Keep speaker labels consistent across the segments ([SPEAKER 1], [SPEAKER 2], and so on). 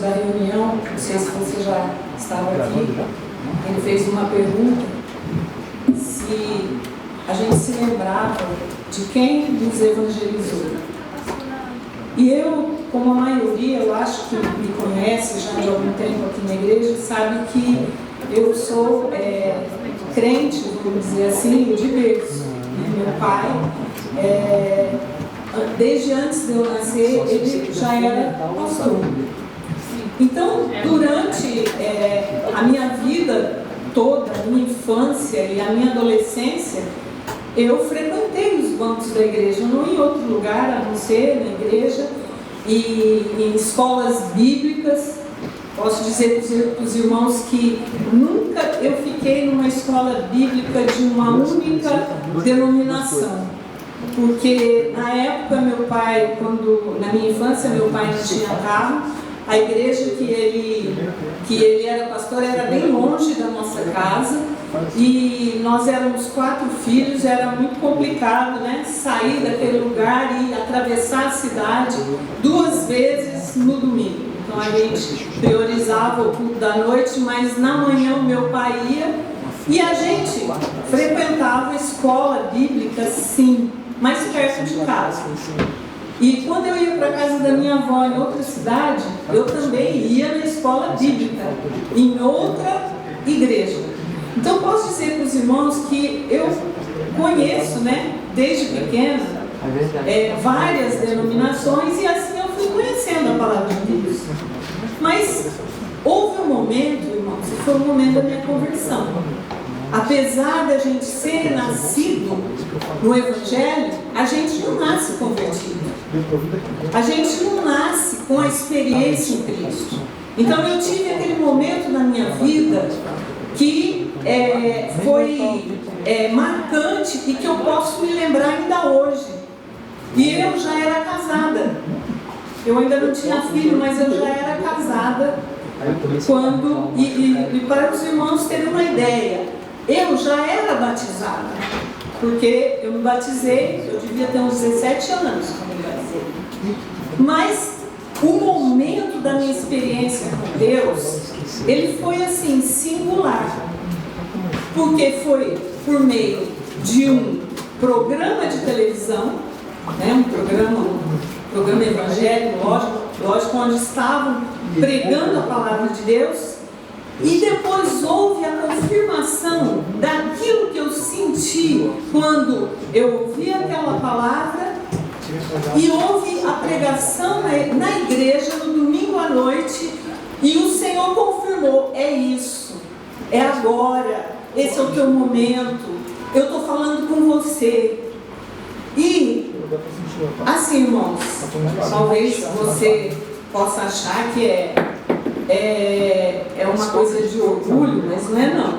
[SPEAKER 1] da reunião, não sei se você já estava aqui, ele fez uma pergunta se a gente se lembrava de quem nos evangelizou. E eu, como a maioria, eu acho que me conhece já de algum tempo aqui na igreja, sabe que eu sou crente, vamos dizer assim, de berço. Meu pai, desde antes de eu nascer, ele já era pastor. Então, durante a minha vida toda, a minha infância e a minha adolescência, eu frequentei os bancos da igreja, não em outro lugar a não ser na igreja e em escolas bíblicas. Posso dizer para os irmãos que nunca eu fiquei numa escola bíblica de uma única denominação. Porque na época meu pai, na minha infância, meu pai não tinha carro, a igreja que ele era pastor era bem longe da nossa casa e nós éramos 4 filhos, era muito complicado, né? Sair daquele lugar e atravessar a cidade 2 vezes no domingo. Então a gente priorizava o culto da noite, mas na manhã o meu pai ia e a gente frequentava a escola bíblica, sim, mais perto de casa. E quando eu ia para a casa da minha avó em outra cidade, eu também ia na escola bíblica, em outra igreja. Então posso dizer para os irmãos que eu conheço, né, desde pequena, várias denominações e assim eu fui conhecendo a palavra de Deus. Mas houve um momento, irmãos, que foi o momento da minha conversão. Apesar da gente ser nascido no Evangelho, a gente não nasce convertido. A gente não nasce com a experiência em Cristo. Então eu tive aquele momento na minha vida que foi marcante e que eu posso me lembrar ainda hoje. E eu já era casada. Eu ainda não tinha filho, mas eu já era casada quando... E para os irmãos terem uma ideia, eu já era batizada, porque eu me batizei, eu devia ter uns 17 anos quando eu me batizei. Mas o momento da minha experiência com Deus, ele foi assim, singular. Porque foi por meio de um programa de televisão, né, um programa evangélico, lógico, onde estavam pregando a palavra de Deus. E depois houve a confirmação daquilo que eu senti quando eu ouvi aquela palavra e houve a pregação na igreja no domingo à noite e o Senhor confirmou, é isso, é agora, esse é o teu momento, eu estou falando com você. E assim, irmãos, talvez você possa achar que é uma coisa de orgulho, mas não é não.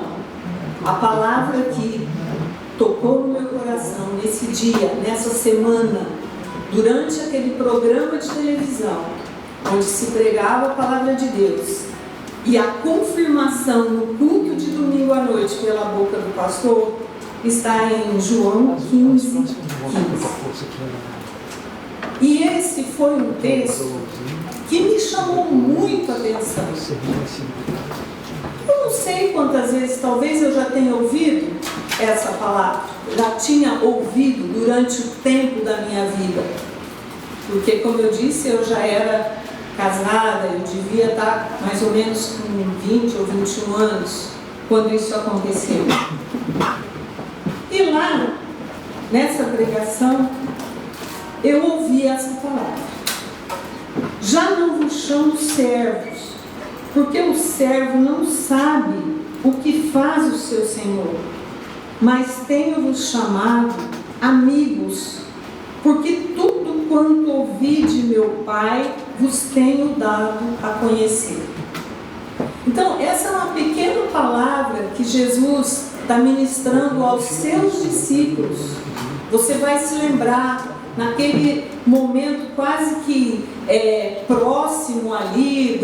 [SPEAKER 1] A palavra que tocou no meu coração nesse dia, nessa semana, durante aquele programa de televisão, onde se pregava a palavra de Deus, e a confirmação no culto de domingo à noite pela boca do pastor, está em João 15:15. E esse foi um texto que me chamou muito a atenção. Eu não sei quantas vezes, talvez eu já tenha ouvido essa palavra, já tinha ouvido durante o tempo da minha vida. Porque, como eu disse, eu já era casada, eu devia estar mais ou menos com 20 ou 21 anos, quando isso aconteceu. E lá, nessa pregação, eu ouvi essa palavra. Já não vos chamo servos, porque o servo não sabe o que faz o seu senhor, mas tenho-vos chamado amigos, porque tudo quanto ouvi de meu Pai vos tenho dado a conhecer. Então, essa é uma pequena palavra que Jesus está ministrando aos seus discípulos. Você vai se lembrar naquele momento quase que próximo ali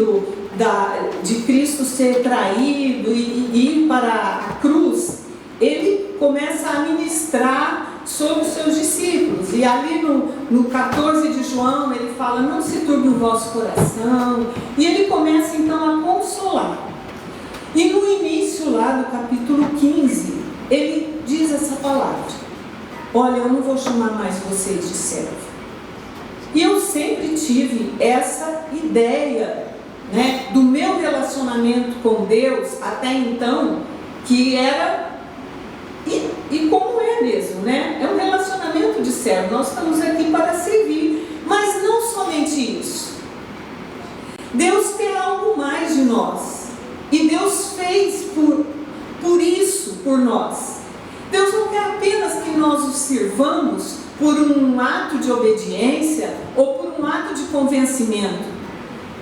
[SPEAKER 1] de Cristo ser traído e ir para a cruz, ele começa a ministrar sobre os seus discípulos. E ali no 14 de João ele fala, não se turbe o vosso coração. E ele começa olha, eu não vou chamar mais vocês de servo. E eu sempre tive essa ideia, né, do meu relacionamento com Deus até então, que era, e como é mesmo, né? É um relacionamento de servo. Nós estamos aqui para servir, mas não somente isso. Deus quer algo mais de nós, e Deus fez por isso, por nós. Deus não quer apenas que nós o sirvamos por um ato de obediência ou por um ato de convencimento,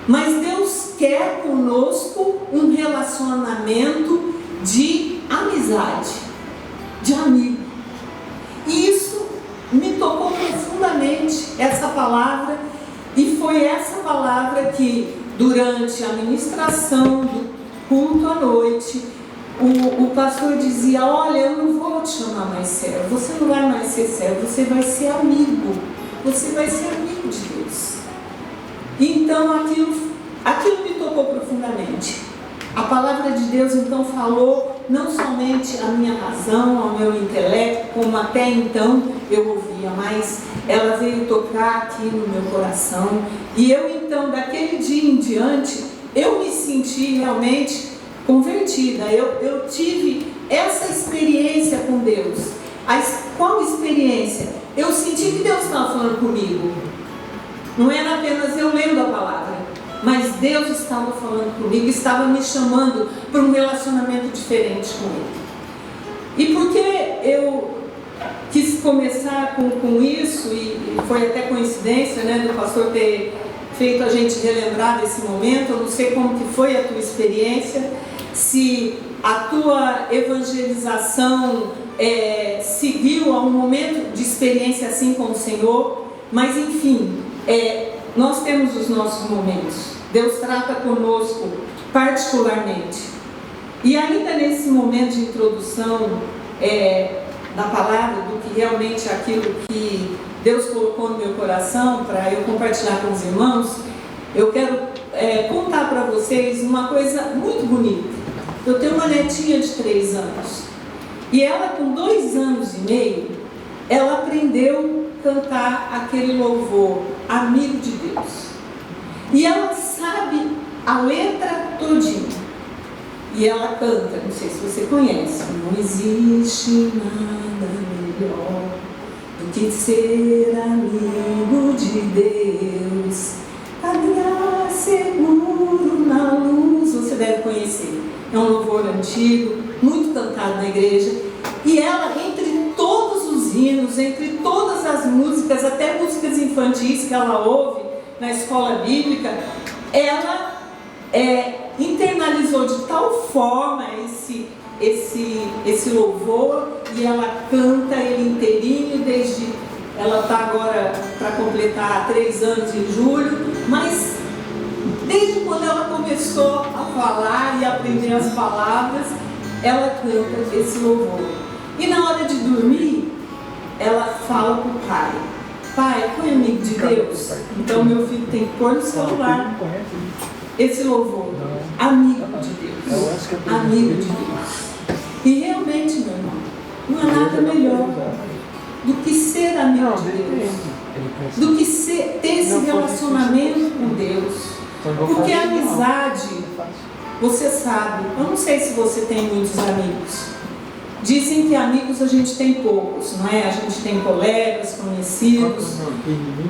[SPEAKER 1] mas Deus quer conosco um relacionamento de amizade, de amigo. E isso me tocou profundamente, essa palavra, e foi essa palavra que durante a ministração do culto à noite, o pastor dizia: olha, eu não vou te chamar mais servo, você não vai mais ser servo, você vai ser amigo, você vai ser amigo de Deus. Então aquilo me tocou profundamente. A palavra de Deus então falou não somente a minha razão, ao meu intelecto, como até então eu ouvia, mas ela veio tocar aqui no meu coração. E eu então, daquele dia em diante, eu me senti realmente convertida. Eu tive essa experiência com Deus. Qual experiência? Eu senti que Deus estava falando comigo. Não era apenas eu lendo a palavra, mas Deus estava falando comigo, estava me chamando para um relacionamento diferente com Ele. E porque eu quis começar com isso, e foi até coincidência, né, do pastor ter feito a gente relembrar desse momento. Eu não sei como que foi a tua experiência, se a tua evangelização seguiu a um momento de experiência assim com o Senhor, mas enfim, nós temos os nossos momentos. Deus trata conosco particularmente. E ainda nesse momento de introdução da palavra, do que realmente é aquilo que Deus colocou no meu coração para eu compartilhar com os irmãos, eu quero contar para vocês uma coisa muito bonita. Eu tenho uma netinha de 3 anos, e ela, com 2 anos e meio, ela aprendeu a cantar aquele louvor, Amigo de Deus. E ela sabe a letra todinha. E ela canta, não sei se você conhece: não existe nada melhor do que ser amigo de Deus, caminhar seguro na luz. Você deve conhecer. É um louvor antigo, muito cantado na igreja. E ela, entre todos os hinos, entre todas as músicas, até músicas infantis que ela ouve na escola bíblica, ela internalizou de tal forma esse louvor, e ela canta ele inteirinho, ela está agora para completar 3 anos em julho, mas desde quando ela começou a falar e aprender as palavras, ela canta esse louvor. E na hora de dormir, ela fala para o pai: pai, põe Amigo de Deus. Então meu filho tem que pôr no celular esse louvor, Amigo de Deus, Amigo de Deus. E realmente, meu irmão, não há nada melhor do que ser amigo de Deus, do que ter esse relacionamento com Deus. Porque a amizade, você sabe, eu não sei se você tem muitos amigos. Dizem que amigos a gente tem poucos, não é? A gente tem colegas, conhecidos.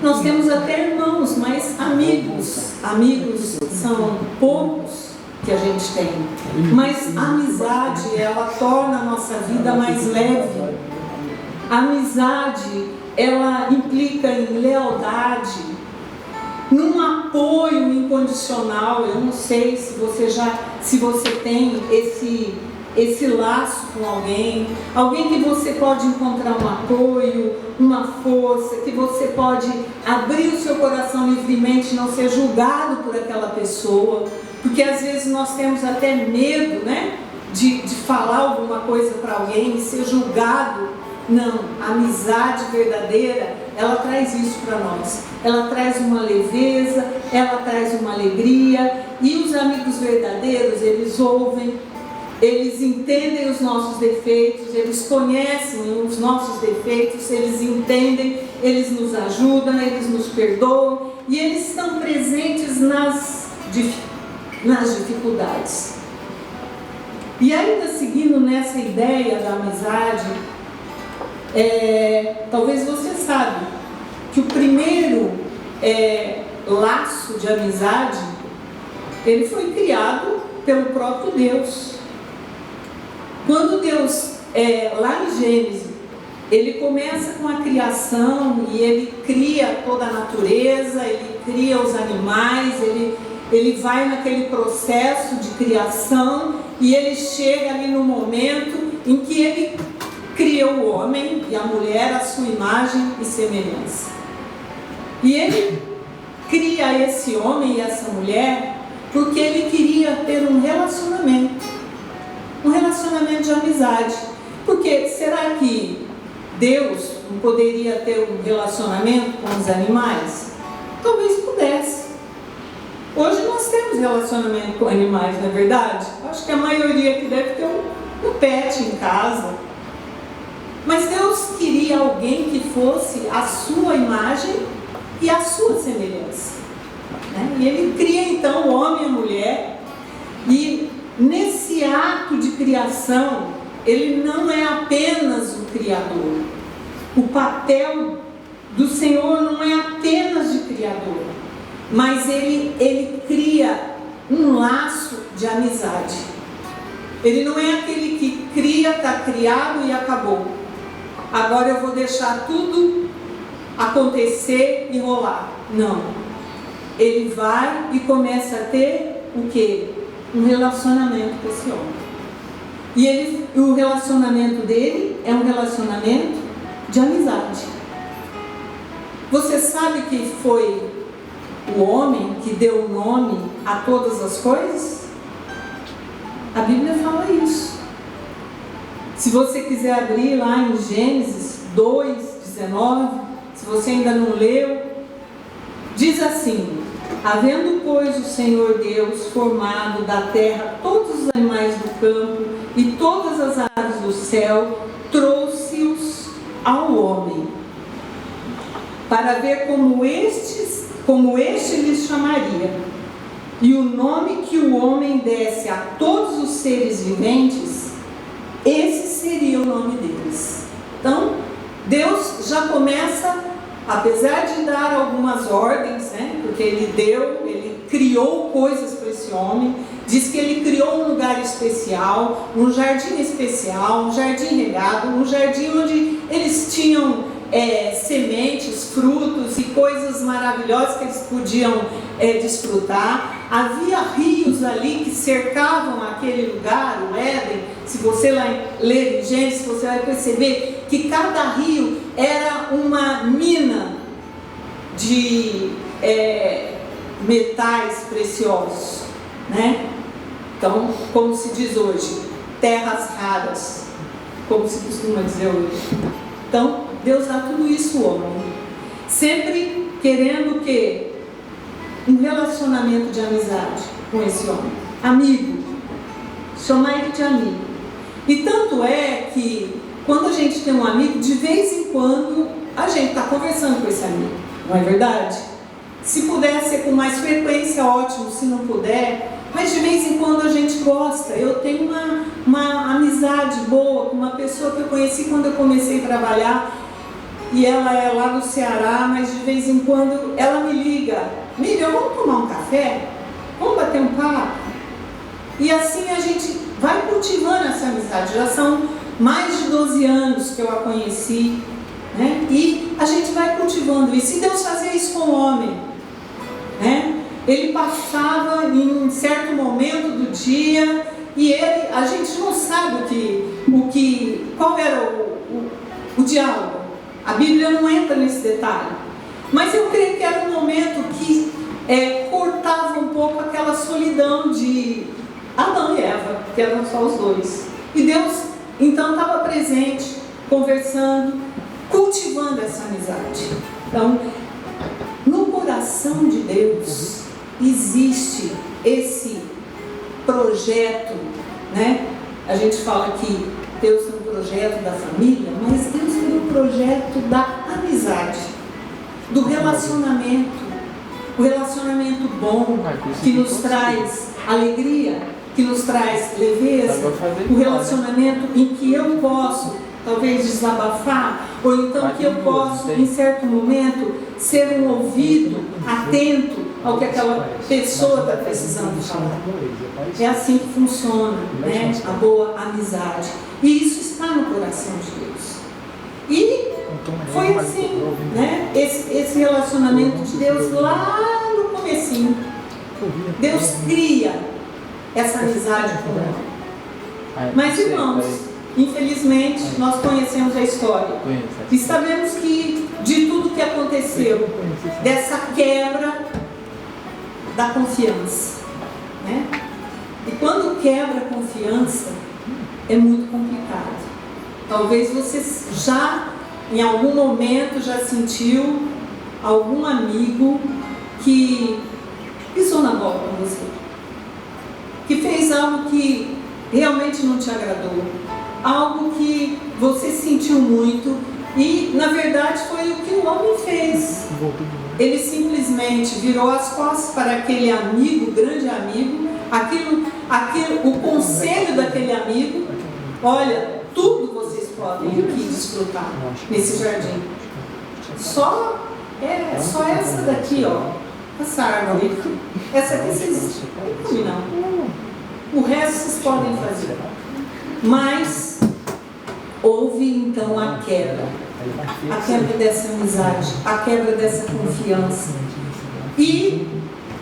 [SPEAKER 1] Nós temos até irmãos, mas amigos são poucos que a gente tem. Mas a amizade, ela torna a nossa vida mais leve. A amizade, ela implica em lealdade, num apoio incondicional. Eu não sei se você tem esse laço com alguém que você pode encontrar um apoio, uma força, que você pode abrir o seu coração livremente, não ser julgado por aquela pessoa, porque às vezes nós temos até medo, né, de falar alguma coisa para alguém e ser julgado. Não, a amizade verdadeira, ela traz isso para nós. Ela traz uma leveza, ela traz uma alegria. E os amigos verdadeiros, eles ouvem, eles entendem os nossos defeitos, eles conhecem os nossos defeitos, eles entendem, eles nos ajudam, eles nos perdoam e eles estão presentes nas dificuldades. E ainda seguindo nessa ideia da amizade, talvez você saiba que o primeiro laço de amizade, ele foi criado pelo próprio Deus. Quando Deus, lá em Gênesis, ele começa com a criação e ele cria toda a natureza, ele cria os animais, ele vai naquele processo de criação e ele chega ali no momento em que ele cria o homem e a mulher à sua imagem e semelhança. E ele cria esse homem e essa mulher porque ele queria ter um relacionamento de amizade. Porque será que Deus não poderia ter um relacionamento com os animais? Talvez pudesse. Hoje nós temos relacionamento com animais, não é verdade? Acho que a maioria aqui deve ter um pet em casa. Mas Deus queria alguém que fosse a sua imagem e a sua semelhança, né? E ele cria então o homem e a mulher, e nesse ato de criação, ele não é apenas o Criador. O papel do Senhor não é apenas de Criador, mas ele cria um laço de amizade. Ele não é aquele que cria, está criado e acabou. Agora eu vou deixar tudo acontecer e rolar. Não. Ele vai e começa a ter o quê? Um relacionamento com esse homem. E o relacionamento dele é um relacionamento de amizade. Você sabe que foi o homem que deu nome a todas as coisas? A Bíblia fala isso. Se você quiser abrir lá em Gênesis 2:19, se você ainda não leu, diz assim: havendo, pois, o Senhor Deus formado da terra todos os animais do campo e todas as aves do céu, trouxe-os ao homem, para ver como este lhes chamaria. E o nome que o homem desse a todos os seres viventes, esse seria o nome deles. Então, Deus já começa, apesar de dar algumas ordens, né? Porque ele criou coisas para esse homem. Diz que ele criou um lugar especial, um jardim especial, um jardim regado, um jardim onde eles tinham sementes, frutos e coisas maravilhosas que eles podiam desfrutar. Havia rios ali que cercavam aquele lugar, o Éden. Se você ler em Gênesis, você vai perceber que cada rio era uma mina de metais preciosos, né? Então, como se diz hoje, terras raras, como se costuma dizer hoje. Então, Deus dá tudo isso ao homem, sempre querendo o quê? Um relacionamento de amizade com esse homem, amigo, chamar ele de amigo. E tanto é que quando a gente tem um amigo, de vez em quando a gente está conversando com esse amigo, não é verdade? Se puder ser com mais frequência, ótimo. Se não puder, mas de vez em quando a gente gosta. Eu tenho uma amizade boa com uma pessoa que eu conheci quando eu comecei a trabalhar, e ela é lá no Ceará, mas de vez em quando ela me liga: Miriam, vamos tomar um café? Vamos bater um papo? E assim a gente vai cultivando essa amizade. Já são mais de 12 anos que eu a conheci, né? E a gente vai cultivando isso. E Deus fazia isso com o homem, né? Ele passava em um certo momento do dia e a gente não sabe qual era o diálogo. A Bíblia não entra nesse detalhe. Mas eu creio que era um momento que cortava um pouco aquela solidão de Adão e Eva, que eram só os dois. E Deus então estava presente, conversando, cultivando essa amizade. Então, no coração de Deus existe esse projeto, né, A gente fala que Deus tem um projeto da família, mas Deus tem um projeto da amizade, do relacionamento, o relacionamento bom, que nos traz alegria, que nos traz leveza, o relacionamento em que eu posso talvez desabafar, ou então que eu posso, em certo momento, ser um ouvido atento ao que aquela pessoa está precisando falar. É assim que funciona, né? A boa amizade. E isso está no coração de Deus. E foi assim, né? Esse relacionamento de Deus lá no comecinho. Deus cria essa amizade com o homem. Mas, irmãos, infelizmente, nós conhecemos a história e sabemos que de tudo que aconteceu, dessa quebra da confiança, né? E quando quebra a confiança, é muito complicado. Talvez você já, em algum momento, já sentiu algum amigo que pisou na bola com você, que fez algo que realmente não te agradou, algo que você sentiu muito e, na verdade, foi o que o homem fez. Ele simplesmente virou as costas para aquele amigo, grande amigo, o conselho daquele amigo. Olha, tudo vocês podem aqui desfrutar nesse jardim. Só essa daqui, ó, essa árvore. Essa aqui vocês não. O resto vocês podem fazer. Mas houve então a quebra dessa amizade, a quebra dessa confiança. E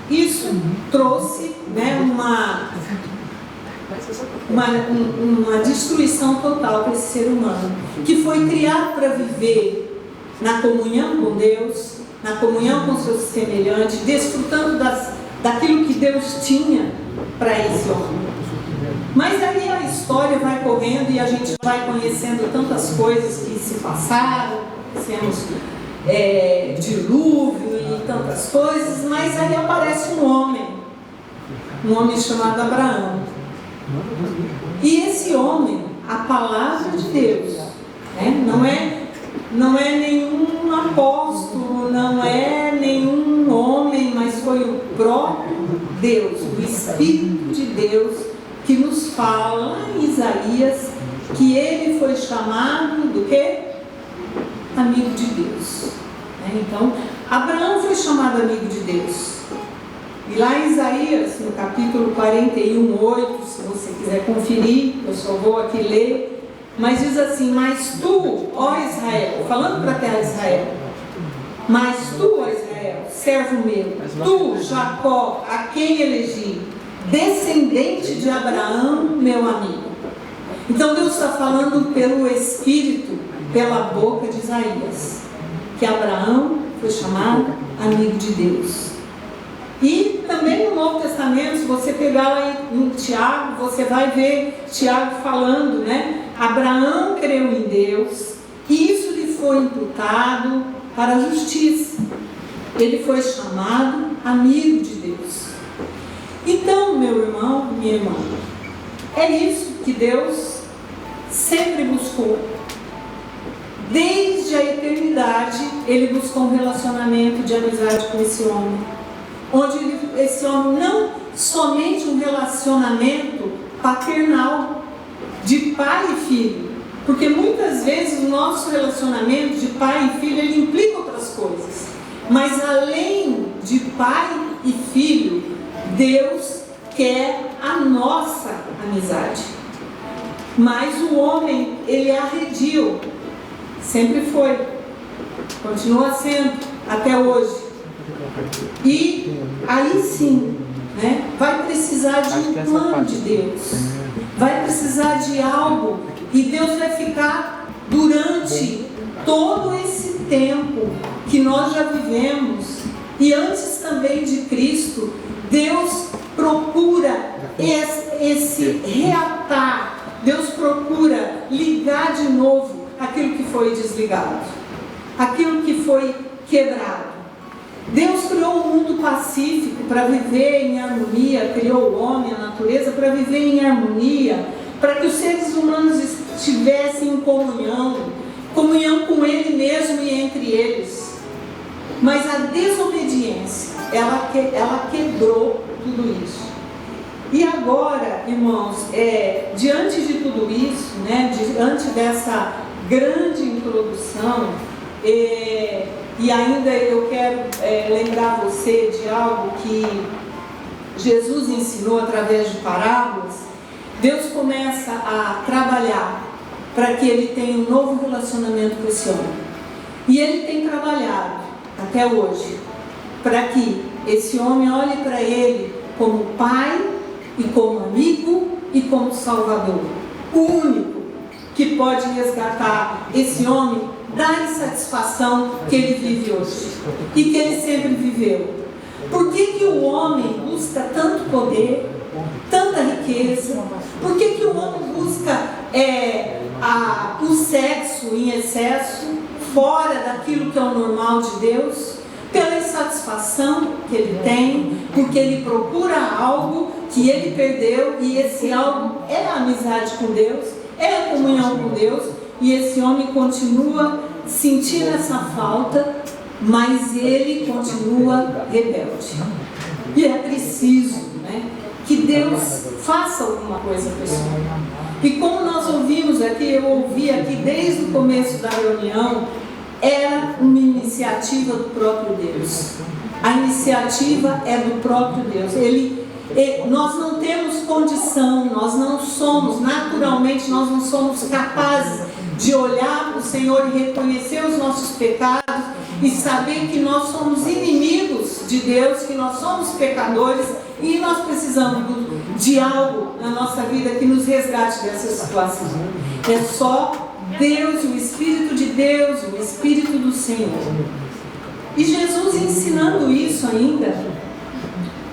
[SPEAKER 1] isso trouxe, né, uma destruição total para esse ser humano, que foi criado para viver na comunhão com Deus, na comunhão com seus semelhantes, desfrutando daquilo que Deus tinha para esse homem. Mas aí a história vai correndo e a gente vai conhecendo tantas coisas que se passaram, conhecemos dilúvio e tantas coisas, mas aí aparece um homem chamado Abraão. E esse homem, a palavra de Deus, né? Não é nenhum apóstolo, não é nenhum homem, mas foi o próprio Deus, o Espírito de Deus, que nos fala em Isaías que ele foi chamado do quê? Amigo de Deus. Então, Abraão foi chamado amigo de Deus. E lá em Isaías, no capítulo 41:8, se você quiser conferir, eu só vou aqui ler, mas diz assim: mas tu, ó Israel, falando para a terra de Israel, mas tu, ó Israel, servo meu, tu, Jacó, a quem elegi, descendente de Abraão, meu amigo. Então Deus está falando pelo Espírito, pela boca de Isaías, que Abraão foi chamado amigo de Deus. E também no Novo Testamento, se você pegar lá em Tiago, você vai ver Tiago falando, né? Abraão creu em Deus, e isso lhe foi imputado para a justiça. Ele foi chamado amigo de Deus. Então, meu irmão, minha irmã, é isso que Deus sempre buscou. Desde a eternidade, Ele buscou um relacionamento de amizade com esse homem. Onde esse homem não somente um relacionamento paternal, de pai e filho. Porque muitas vezes o nosso relacionamento de pai e filho, ele implica outras coisas. Mas além de pai e filho, Deus quer a nossa amizade. Mas o homem, ele arredio. Sempre foi. Continua sendo até hoje. E aí sim, né, vai precisar de um plano de Deus. Vai precisar de algo. E Deus vai ficar durante todo esse tempo que nós já vivemos. E antes também de Cristo, Deus procura esse reatar. Deus procura ligar de novo aquilo que foi desligado, aquilo que foi quebrado. Deus criou um mundo pacífico para viver em harmonia, criou o homem, a natureza, para viver em harmonia, para que os seres humanos estivessem em comunhão com Ele mesmo e entre eles. Mas a desobediência, ela quebrou tudo isso. E agora, irmãos, diante de tudo isso, né, diante dessa grande introdução, e ainda eu quero lembrar você de algo que Jesus ensinou através de parábolas. Deus começa a trabalhar para que ele tenha um novo relacionamento com esse homem. E ele tem trabalhado até hoje para que esse homem olhe para ele como pai e como amigo e como salvador. O único que pode resgatar esse homem da insatisfação que ele vive hoje e que ele sempre viveu. Por que o homem busca tanto poder, tanta riqueza? Por que o homem busca o sexo em excesso, fora daquilo que é o normal de Deus? Pela insatisfação que ele tem, porque ele procura algo que ele perdeu, e esse algo é a amizade com Deus, é a comunhão com Deus, e esse homem continua sentindo essa falta, mas ele continua rebelde. E é preciso, né, que Deus faça alguma coisa com esse homem. E como nós ouvimos aqui, eu ouvi aqui desde o começo da reunião, era uma iniciativa do próprio Deus. A iniciativa é do próprio Deus. Nós não temos condição, nós não somos, naturalmente, nós não somos capazes de olhar para o Senhor e reconhecer os nossos pecados e saber que nós somos inimigos de Deus, que nós somos pecadores e nós precisamos de algo na nossa vida que nos resgate dessa situação. É só Deus, o Espírito de Deus, o Espírito do Senhor. E Jesus ensinando isso ainda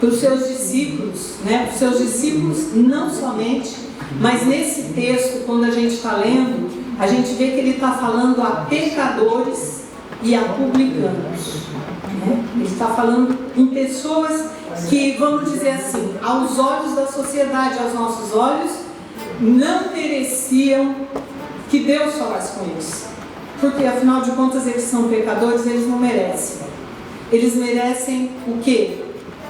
[SPEAKER 1] para os seus discípulos, né? Para os seus discípulos não somente, mas nesse texto, quando a gente está lendo, a gente vê que ele está falando a pecadores e a publicanos, né? Ele está falando em pessoas que, vamos dizer assim, aos olhos da sociedade, aos nossos olhos, não mereciam que Deus falasse com eles, porque afinal de contas eles são pecadores, eles não merecem. Eles merecem o quê?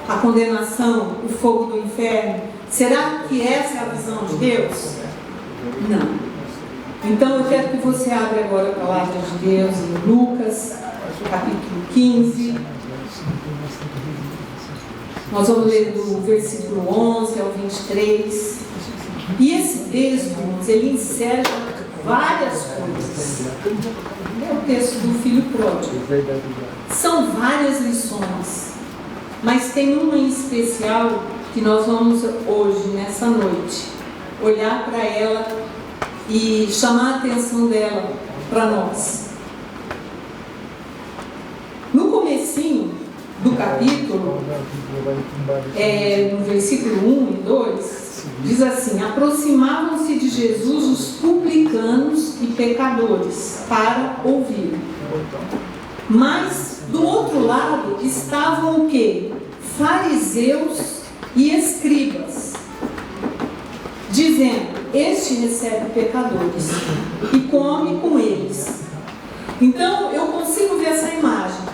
[SPEAKER 1] A condenação, o fogo do inferno. Será que essa é a visão de Deus? Não. Então eu quero que você abra agora a palavra de Deus em Lucas, capítulo 15. Nós vamos ler do versículo 11 ao 23. E esse texto, ele encerra várias coisas. É o texto do filho pródigo. São várias lições, mas tem uma em especial que nós vamos hoje, nessa noite, olhar para ela e chamar a atenção dela para nós. No comecinho do capítulo, no versículo 1 e 2, diz assim: aproximavam-se de Jesus os publicanos e pecadores para ouvir. Mas do outro lado estavam o quê? Fariseus e escribas, dizendo: este recebe pecadores e come com eles. Então eu consigo ver essa imagem.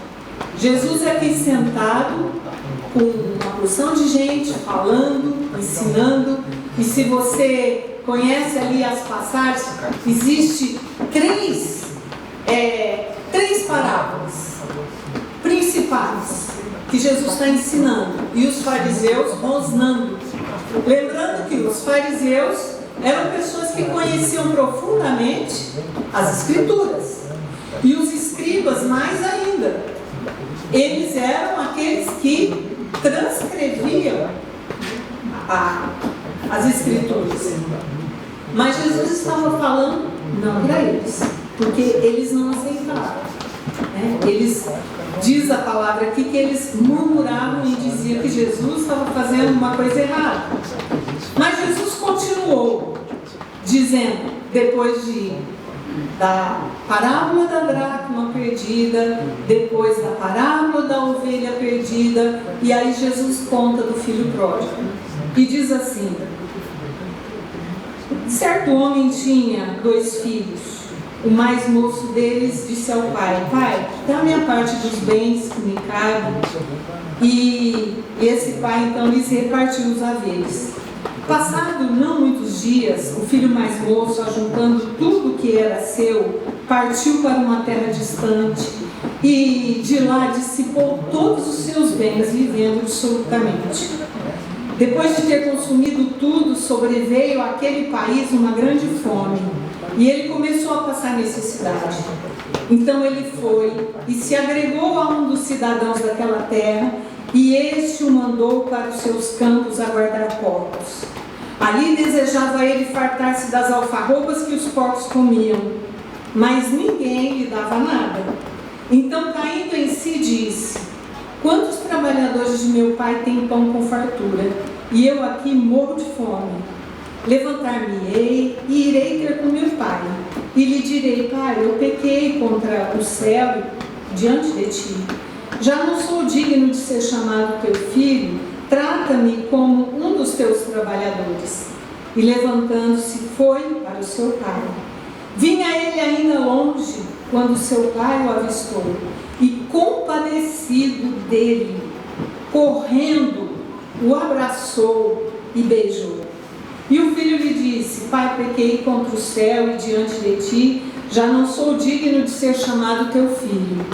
[SPEAKER 1] Jesus aqui sentado com uma porção de gente, falando, ensinando. E se você conhece ali as passagens, existe três parábolas principais que Jesus está ensinando, e os fariseus rosnando. Lembrando que os fariseus eram pessoas que conheciam profundamente as Escrituras, e os escribas mais ainda. Eles eram aqueles que transcreviam as Escrituras. Mas Jesus estava falando não para eles, porque eles não aceitaram, né? Diz a palavra aqui que eles murmuravam e diziam que Jesus estava fazendo uma coisa errada. Mas Jesus continuou dizendo, depois da parábola da dracma perdida, depois da parábola da ovelha perdida, e aí Jesus conta do filho pródigo e diz assim: Certo homem tinha 2 filhos. O mais moço deles disse ao pai: pai, dá-me a parte dos bens que me cabem. E esse pai então lhes repartiu os haveres. Passado não muitos dias, o filho mais moço, ajuntando tudo que era seu, partiu para uma terra distante e de lá dissipou todos os seus bens, vivendo dissolutamente. Depois de ter consumido tudo, sobreveio àquele país uma grande fome, e ele começou a passar necessidade. Então ele foi e se agregou a um dos cidadãos daquela terra, e este o mandou para os seus campos a guardar porcos. Ali desejava ele fartar-se das alfarrobas que os porcos comiam, mas ninguém lhe dava nada. Então, caindo em si, disse: quantos trabalhadores de meu pai têm pão com fartura, e eu aqui morro de fome? Levantar-me-ei e irei ter com meu pai, e lhe direi: pai, eu pequei contra o céu diante de ti. Já não sou digno de ser chamado teu filho, trata-me como um dos teus trabalhadores. E levantando-se, foi para o seu pai. Vinha ele ainda longe, quando seu pai o avistou, e compadecido dele, correndo, o abraçou e beijou. E o filho lhe disse: pai, pequei contra o céu e diante de ti, já não sou digno de ser chamado teu filho.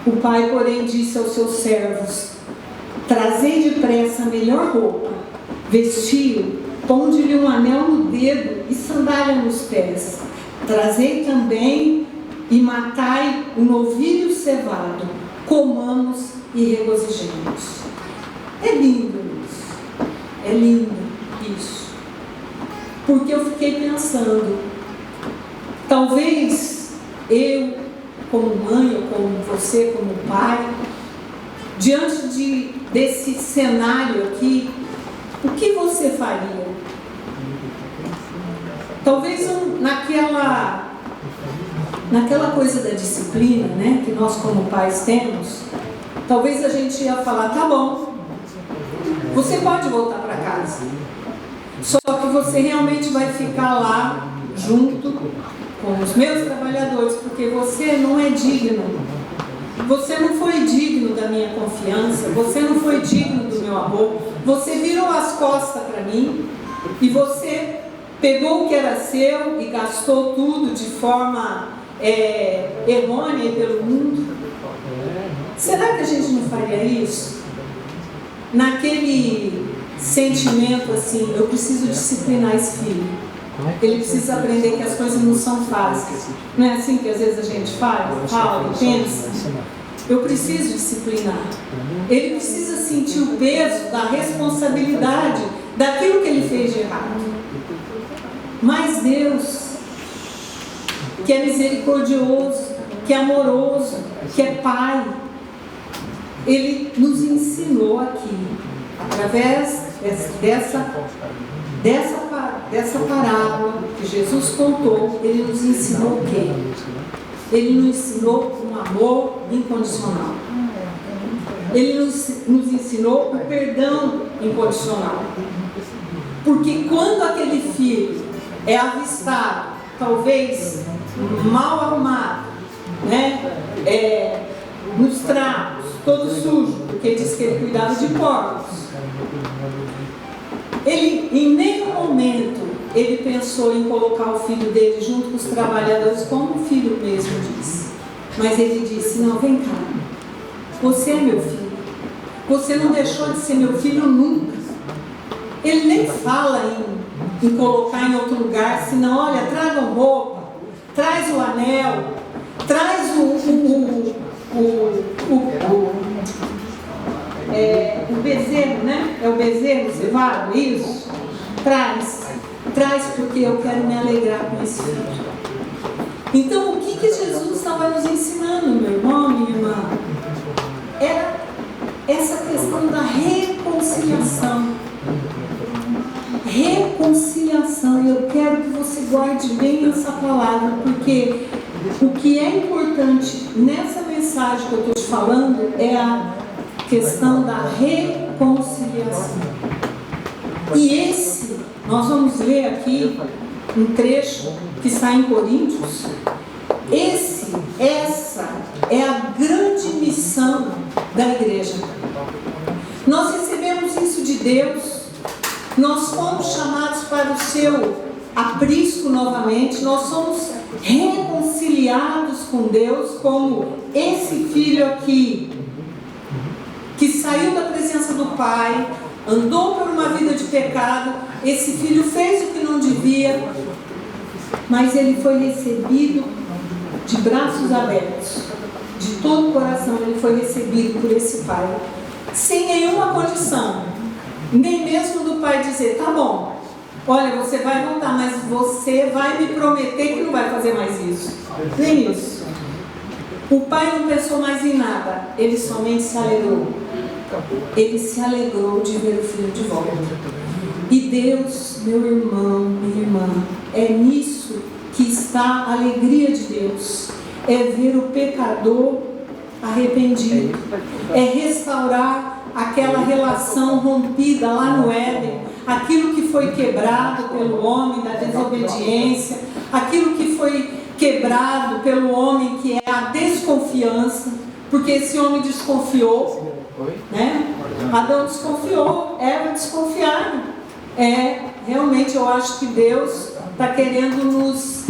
[SPEAKER 1] O pai, porém, disse aos seus servos: trazei depressa a melhor roupa, vestiu, ponde-lhe um anel no dedo e sandália nos pés. Trazei também e matai um novilho cevado, comamos e regozijemos. É lindo isso, é lindo isso, porque eu fiquei pensando, talvez eu, como mãe, ou como você, como pai, diante desse cenário aqui, o que você faria? Talvez naquela coisa da disciplina, né, que nós como pais temos, talvez a gente ia falar: tá bom, você pode voltar para casa, só que você realmente vai ficar lá junto com os meus trabalhadores, porque você não é digno. Você não foi digno da minha confiança, você não foi digno do meu amor, você virou as costas para mim e você pegou o que era seu e gastou tudo de forma errônea pelo mundo. Será que a gente não faria isso? Naquele sentimento assim: eu preciso disciplinar esse filho, ele precisa aprender que as coisas não são fáceis. Não é assim que às vezes a gente fala e pensa? Eu preciso disciplinar. Ele precisa sentir o peso da responsabilidade daquilo que ele fez de errado. Mas Deus, que é misericordioso, que é amoroso, que é Pai, Ele nos ensinou aqui, através dessa parábola que Jesus contou, Ele nos ensinou o quê? Ele nos ensinou um amor incondicional. Ele nos ensinou o perdão incondicional. Porque quando aquele filho é avistado, talvez mal arrumado, né? Nos trapos, todo sujo, porque diz que ele cuidava de porcos, ele, em nenhum momento, ele pensou em colocar o filho dele junto com os trabalhadores, como o filho mesmo disse. Mas ele disse: não, vem cá, você é meu filho, você não deixou de ser meu filho nunca. Ele nem fala em colocar em outro lugar, senão: olha, tragam roupa, traz o anel, traz o bezerro, né? É o bezerro cevado, isso? Traz porque eu quero me alegrar com esse filho. Então, o que Jesus estava nos ensinando, meu irmão, minha irmã? Era essa questão da reconciliação. Reconciliação. E eu quero que você guarde bem essa palavra, porque o que é importante nessa mensagem que eu estou te falando é a questão da reconciliação. E nós vamos ver aqui um trecho que está em Coríntios. Essa é a grande missão da igreja. Nós recebemos isso de Deus, nós fomos chamados para o seu aprisco novamente, nós somos reconciliados com Deus, como esse filho aqui, que saiu da presença do Pai, andou por uma vida de pecado. Esse filho fez o que não devia, mas ele foi recebido de braços abertos, de todo o coração. Ele foi recebido por esse pai, sem nenhuma condição, nem mesmo do pai dizer: tá bom, olha, você vai voltar, mas você vai me prometer que não vai fazer mais isso. Nem isso. O pai não pensou mais em nada, ele somente se alegrou. Ele se alegrou de ver o filho de volta. E Deus, meu irmão, minha irmã, é nisso que está a alegria de Deus. É ver o pecador arrependido, é restaurar aquela relação rompida lá no Éden, aquilo que foi quebrado pelo homem da desobediência, aquilo que foi quebrado pelo homem que é a desconfiança, porque esse homem desconfiou, né? Adão desconfiou, Eva desconfiaram. Realmente eu acho que Deus está querendo nos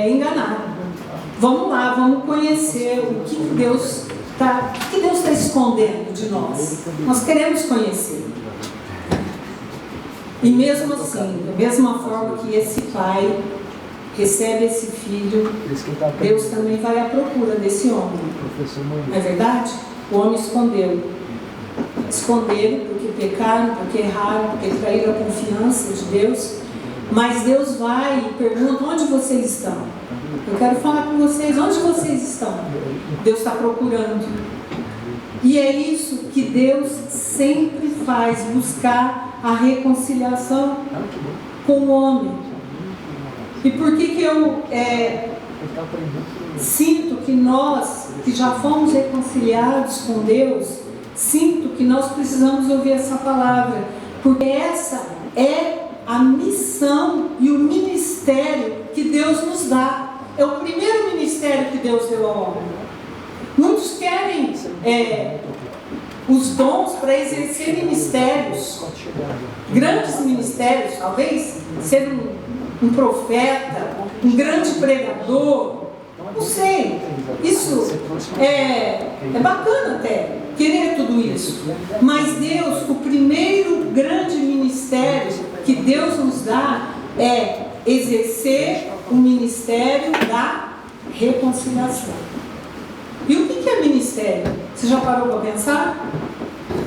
[SPEAKER 1] enganar. Vamos lá, vamos conhecer o que Deus está escondendo de nós. Nós queremos conhecer. E mesmo assim, da mesma forma que esse pai recebe esse filho, Deus também vai à procura desse homem. Não é verdade? O homem escondeu. Esconderam porque pecaram, porque erraram, porque traíram a confiança de Deus. Mas Deus vai e pergunta: onde vocês estão? Eu quero falar com vocês, onde vocês estão? Deus está procurando. E é isso que Deus sempre faz, buscar a reconciliação com o homem. E por que eu sinto que nós, que já fomos reconciliados com Deus, sinto que nós precisamos ouvir essa palavra, porque essa é a missão e o ministério que Deus nos dá. É o primeiro ministério que Deus deu ao homem. Muitos querem os dons para exercer ministérios, grandes ministérios, talvez ser um profeta, um grande pregador, não sei. Isso é bacana até, querer tudo isso. Mas Deus, o primeiro grande ministério que Deus nos dá é exercer o ministério da reconciliação. E o que é ministério? Você já parou para pensar?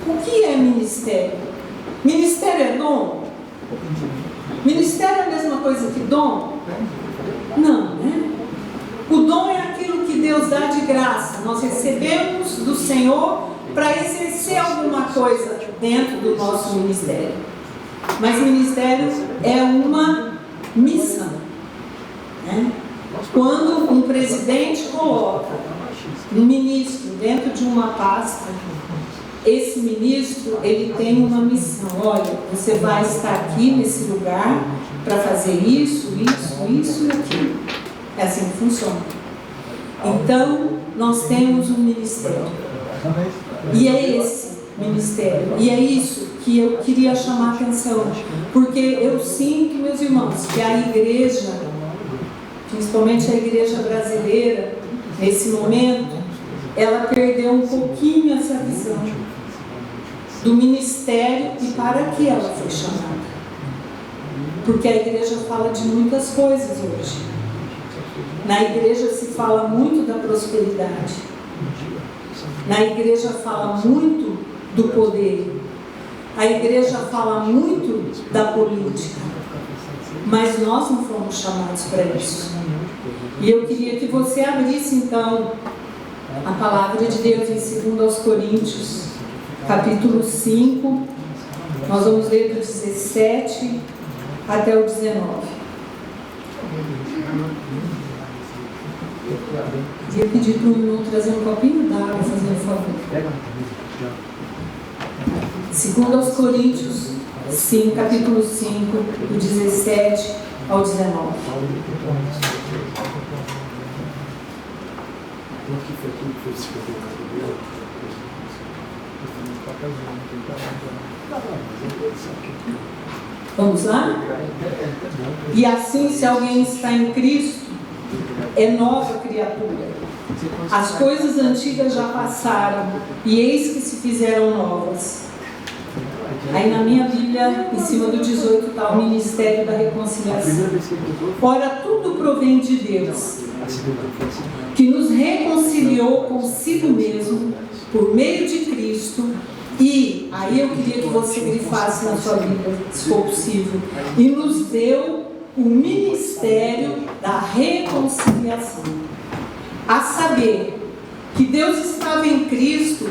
[SPEAKER 1] O que é ministério? Ministério é dom? Ministério é a mesma coisa que dom? Não, né? O dom é aquilo que Deus dá de graça. Nós recebemos do Senhor para exercer alguma coisa dentro do nosso ministério. Mas ministério é uma missão, né? Quando um presidente coloca um ministro dentro de uma pasta, esse ministro, ele tem uma missão. Olha, você vai estar aqui nesse lugar para fazer isso e aquilo. É assim que funciona. Então, nós temos um ministério. E é esse ministério. E é isso que eu queria chamar a atenção. Porque eu sinto, meus irmãos, que a igreja, principalmente a igreja brasileira, nesse momento, ela perdeu um pouquinho essa visão do ministério e para que ela foi chamada. Porque a igreja fala de muitas coisas hoje. Na igreja se fala muito da prosperidade. Na igreja fala muito do poder. A igreja fala muito da política. Mas nós não fomos chamados para isso. E eu queria que você abrisse então a palavra de Deus em 2 Coríntios, capítulo 5. Nós vamos ler do 17 até o 19. Queria pedir para o irmão trazer um copinho d'água, fazendo favor. 2 Coríntios Sim, capítulo 5, do 17 ao 19. Vamos lá? E assim, se alguém está em Cristo, é nova criatura. As coisas antigas já passaram, e eis que se fizeram novas. Aí na minha Bíblia, em cima do 18, está o Ministério da Reconciliação. Ora, tudo provém de Deus, que nos reconciliou consigo mesmo, por meio de Cristo, e, aí eu queria que você grifasse na sua Bíblia, se for possível, e nos deu o Ministério da Reconciliação. A saber, que Deus estava em Cristo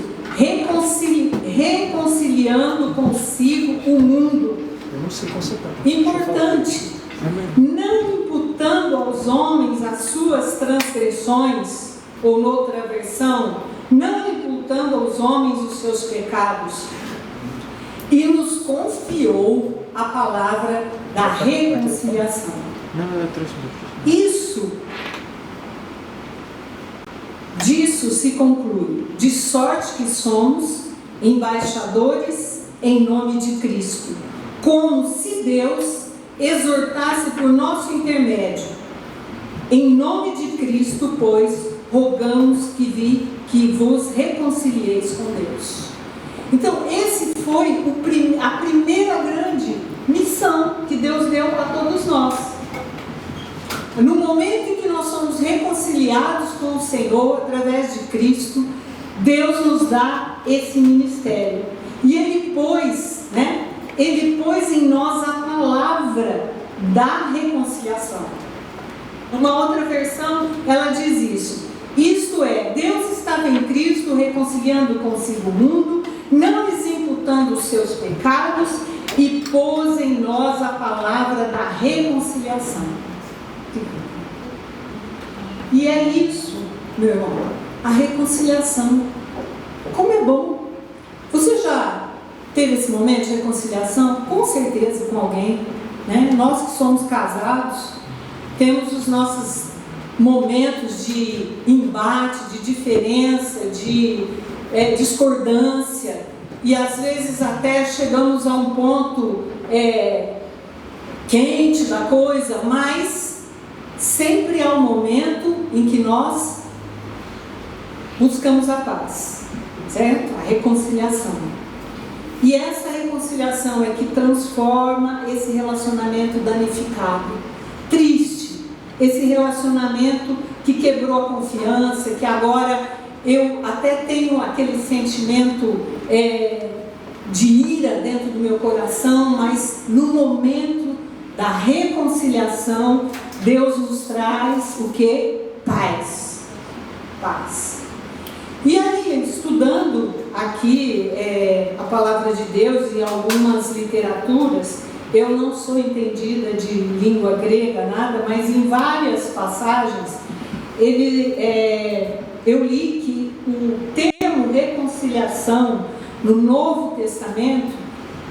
[SPEAKER 1] reconciliando consigo o mundo. Importante. Não imputando aos homens as suas transgressões, ou noutra versão, não imputando aos homens os seus pecados. E nos confiou a palavra da reconciliação. Disso se conclui, de sorte que somos embaixadores em nome de Cristo, como se Deus exortasse por nosso intermédio. Em nome de Cristo, pois, rogamos que vos reconcilieis com Deus. Então, esse foi a primeira grande missão que Deus deu para todos nós. No momento em que nós somos reconciliados com o Senhor através de Cristo, Deus nos dá esse ministério. E Ele pôs em nós a palavra da reconciliação. Uma outra versão, ela diz isso. Isto é, Deus estava em Cristo reconciliando consigo o mundo, não lhes imputando os seus pecados, e pôs em nós a palavra da reconciliação. E é isso, meu irmão, a reconciliação. Como é bom. Você já teve esse momento de reconciliação? Com certeza, com alguém, né? Nós que somos casados, temos os nossos momentos de embate, de diferença, de discordância, e às vezes até chegamos a um ponto quente da coisa, mas sempre há um momento em que nós buscamos a paz, certo? A reconciliação. E essa reconciliação é que transforma esse relacionamento danificado, triste, esse relacionamento que quebrou a confiança, que agora eu até tenho aquele sentimento de ira dentro do meu coração, mas no momento da reconciliação, Deus nos traz o que? Paz. Paz. E aí, estudando aqui a palavra de Deus e algumas literaturas, eu não sou entendida de língua grega, nada, mas em várias passagens, eu li que o termo reconciliação no Novo Testamento,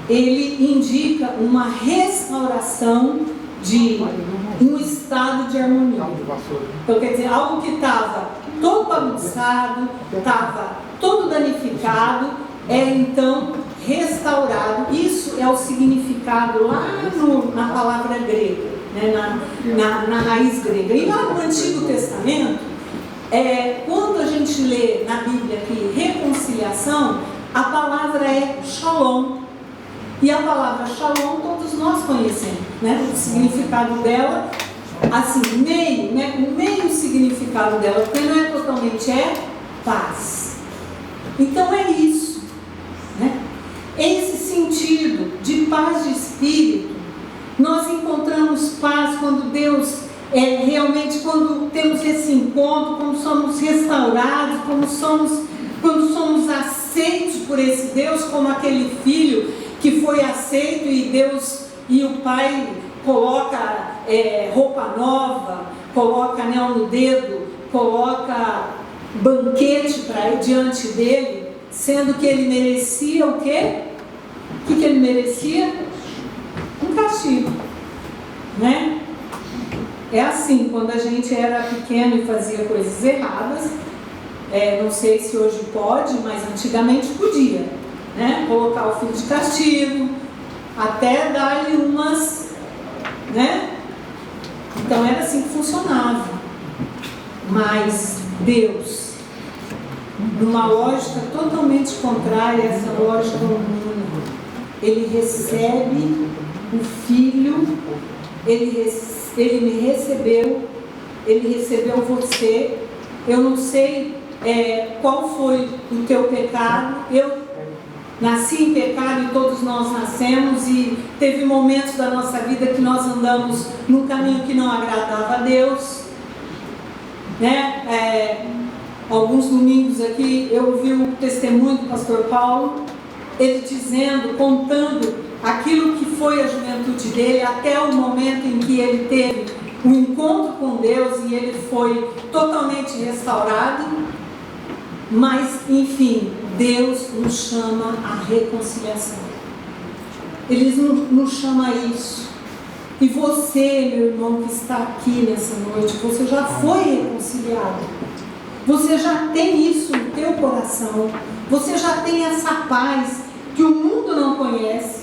[SPEAKER 1] ele indica uma restauração de um estado de harmonia. Então, quer dizer, algo que estava todo bagunçado, estava todo danificado, então restaurado. Isso é o significado lá na palavra grega, né? na raiz grega. E lá no Antigo Testamento, quando a gente lê na Bíblia aqui reconciliação, a palavra é shalom. E a palavra shalom todos nós conhecemos, né? O significado dela, assim, o meio significado dela, porque não é totalmente paz. Então é isso, né? Esse sentido de paz de espírito, nós encontramos paz quando Deus, realmente quando temos esse encontro, quando somos restaurados, quando somos aceitos por esse Deus, como aquele filho que foi aceito e Deus e o Pai coloca roupa nova, coloca anel no dedo, coloca banquete diante dele, sendo que ele merecia o quê? O que ele merecia? castigo, né? É assim, quando a gente era pequeno e fazia coisas erradas, não sei se hoje pode, mas antigamente podia, né? Colocar o filho de castigo, até dar-lhe umas, né? Então era assim que funcionava. Mas Deus, numa lógica totalmente contrária a essa lógica humana, Ele recebe o filho, ele me recebeu, Ele recebeu você. Eu não sei qual foi o teu pecado. Eu nasci em pecado e todos nós nascemos, e teve momentos da nossa vida que nós andamos num caminho que não agradava a Deus, né? Alguns domingos aqui eu ouvi o testemunho do pastor Paulo, ele dizendo, contando aquilo que foi a juventude dele até o momento em que ele teve um encontro com Deus e ele foi totalmente restaurado. Mas, enfim, Deus nos chama à reconciliação. Ele nos chama a isso. E você, meu irmão, que está aqui nessa noite, você já foi reconciliado. Você já tem isso no teu coração. Você já tem essa paz que o mundo não conhece,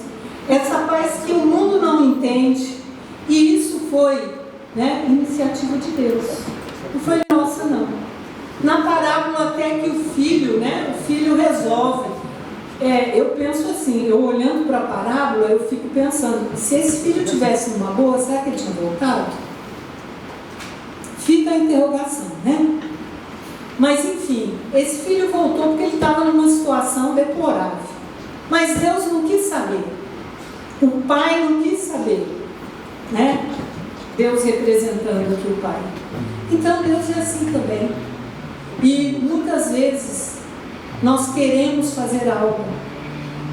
[SPEAKER 1] essa paz que o mundo não entende. E isso foi, né, iniciativa de Deus. Não foi nossa, não. Na parábola até que o filho resolve. Eu penso assim, eu olhando para a parábola, eu fico pensando, se esse filho tivesse numa boa, será que ele tinha voltado? Fica a interrogação, né? Mas enfim, esse filho voltou porque ele estava numa situação deplorável. Mas Deus não quis saber. O pai não quis saber, né? Deus representando aqui o pai. Então Deus é assim também. E muitas vezes nós queremos fazer algo,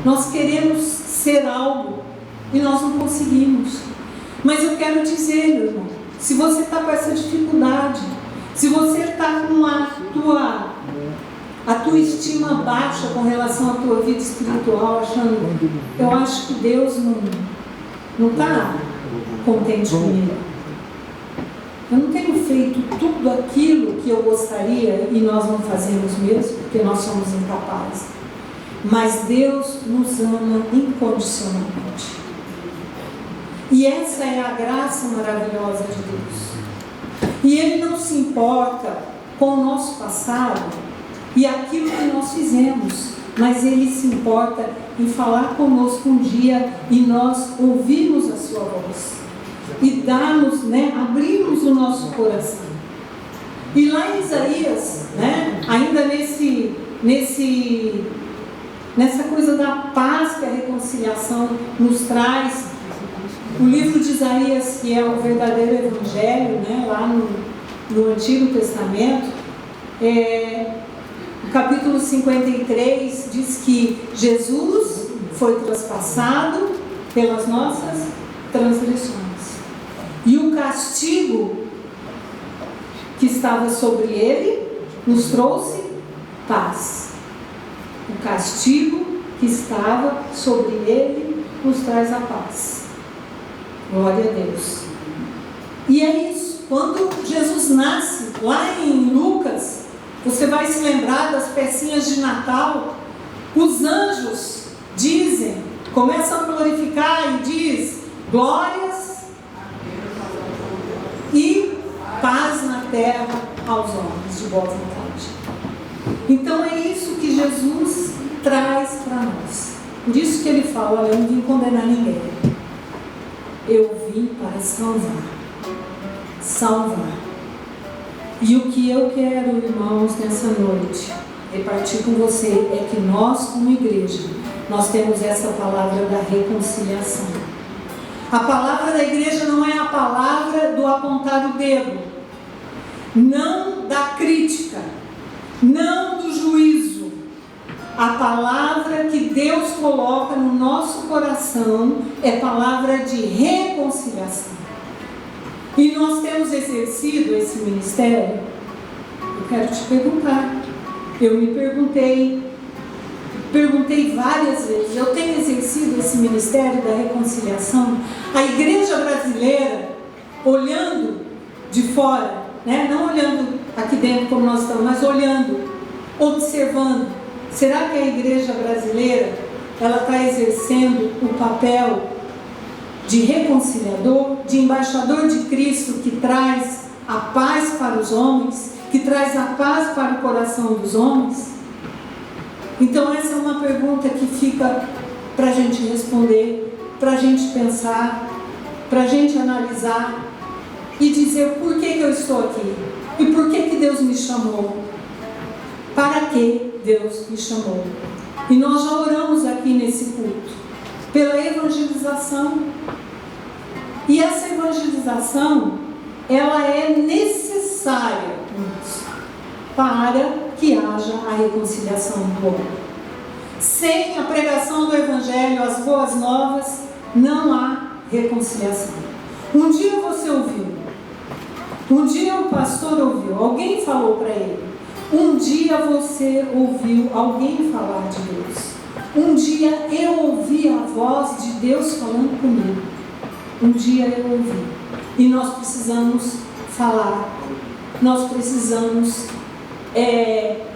[SPEAKER 1] nós queremos ser algo e nós não conseguimos. Mas eu quero dizer, meu irmão, se você está com essa dificuldade, se você está com a tua estima baixa com relação à tua vida espiritual, achando, eu acho que Deus não está contente comigo. Eu não tenho feito tudo aquilo que eu gostaria e nós não fazemos mesmo, porque nós somos incapazes. Mas Deus nos ama incondicionalmente. E essa é a graça maravilhosa de Deus. E Ele não se importa com o nosso passado e aquilo que nós fizemos, mas Ele se importa em falar conosco um dia e nós ouvirmos a sua voz. E darmos, abrirmos o nosso coração. E lá em Isaías, ainda nessa coisa da paz que a reconciliação nos traz, o livro de Isaías, que é o verdadeiro evangelho, lá no Antigo Testamento, o capítulo 53 diz que Jesus foi traspassado pelas nossas transgressões. E o castigo que estava sobre ele nos trouxe paz. O castigo que estava sobre ele nos traz a paz. Glória a Deus. E é isso. Quando Jesus nasce, lá em Lucas, você vai se lembrar das pecinhas de Natal. Os anjos dizem, começam a glorificar e diz, glórias e paz na terra aos homens de boa vontade. Então é isso que Jesus traz para nós. Por isso que ele fala, olha, eu não vim condenar ninguém. Eu vim para salvar. Salvar. E o que eu quero, irmãos, nessa noite, repartir com você, é que nós, como igreja, nós temos essa palavra da reconciliação. A palavra da igreja não é a palavra do apontar o dedo, não da crítica, não do juízo. A palavra que Deus coloca no nosso coração é palavra de reconciliação. E nós temos exercido esse ministério. Eu quero te perguntar. Eu me perguntei várias vezes. Eu tenho exercido esse ministério da reconciliação. A igreja olhando de fora, né? Não olhando aqui dentro como nós estamos, mas olhando, observando. Será que a igreja brasileira ela está exercendo o papel de reconciliador, de embaixador de Cristo, que traz a paz para os homens, que traz a paz para o coração dos homens? Então essa é uma pergunta que fica para a gente responder, para a gente pensar, para a gente analisar e dizer por que eu estou aqui e por que Deus me chamou, para que Deus me chamou. E nós já oramos aqui nesse culto pela evangelização, e essa evangelização ela é necessária para que haja a reconciliação do homem. Sem a pregação do Evangelho, as boas novas, não há reconciliação. Um dia você ouviu, um dia o pastor ouviu, alguém falou para ele. Um dia você ouviu alguém falar de Deus. Um dia eu ouvi a voz de Deus falando comigo. Um dia eu ouvi. E nós precisamos falar. Nós precisamos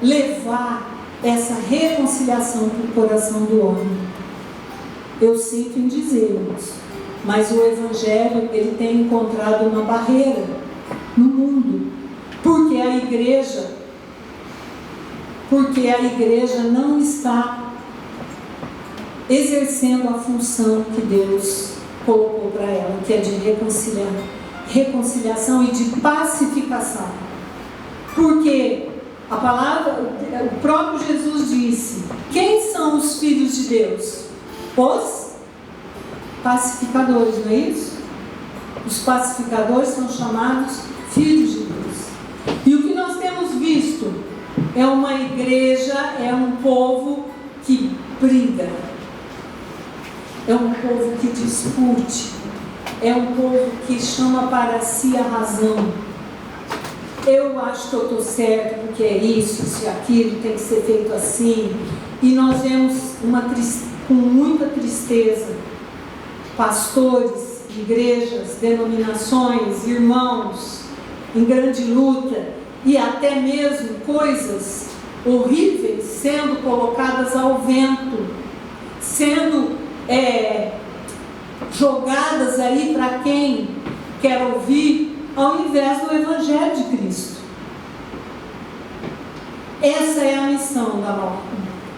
[SPEAKER 1] levar essa reconciliação para o coração do homem. Eu sinto em dizer-nos, mas o Evangelho ele tem encontrado uma barreira no mundo, porque a igreja não está exercendo a função que Deus colocou para ela, que é de reconciliação e de pacificação. Porque a palavra, o próprio Jesus disse: quem são os filhos de Deus? Os pacificadores, não é isso? Os pacificadores são chamados filhos de Deus. E o que nós temos visto é uma igreja, é um povo que briga, é um povo que discute, é um povo que chama para si a razão. Eu acho que eu estou certo porque é isso, isso e aquilo, tem que ser feito assim. E nós vemos com muita tristeza pastores, igrejas, denominações, irmãos em grande luta, e até mesmo coisas horríveis sendo colocadas ao vento, sendo jogadas aí para quem quer ouvir, ao invés do Evangelho de Cristo. Essa é a missão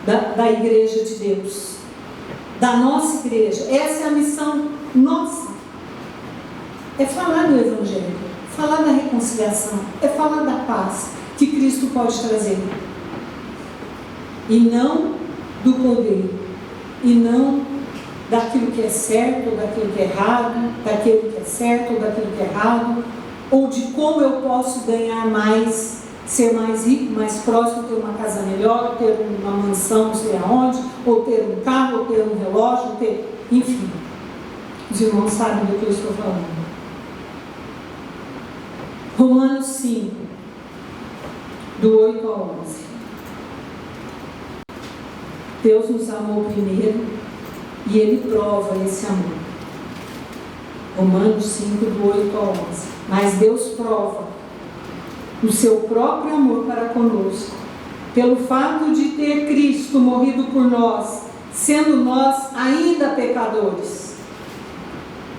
[SPEAKER 1] da igreja de Deus, da nossa igreja. Essa é a missão nossa, é falar do Evangelho, falar da reconciliação, é falar da paz que Cristo pode trazer, e não do poder, e não daquilo que é certo ou daquilo que é errado, daquilo que é certo ou daquilo que é errado, ou de como eu posso ganhar mais, ser mais rico, mais próximo, ter uma casa melhor, ter uma mansão não sei aonde, ou ter um carro, ou ter um relógio, enfim, os irmãos sabem do que eu estou falando. Romanos 5, do 8 ao 11. Deus nos amou primeiro e Ele prova esse amor. Romanos 5, do 8 ao 11. Mas Deus prova o seu próprio amor para conosco, pelo fato de ter Cristo morrido por nós, sendo nós ainda pecadores.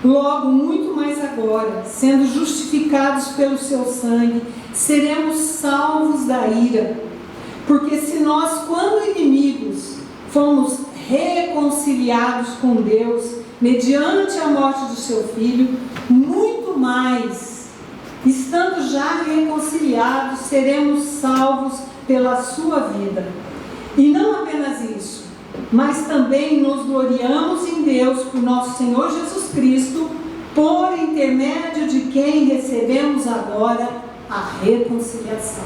[SPEAKER 1] Logo, muito mais agora, sendo justificados pelo seu sangue, seremos salvos da ira. Porque se nós, quando inimigos, fomos reconciliados com Deus, mediante a morte do seu Filho, muito mais, estando já reconciliados, seremos salvos pela sua vida. E não apenas isso, mas também nos gloriamos em Deus por nosso Senhor Jesus Cristo, por intermédio de quem recebemos agora a reconciliação.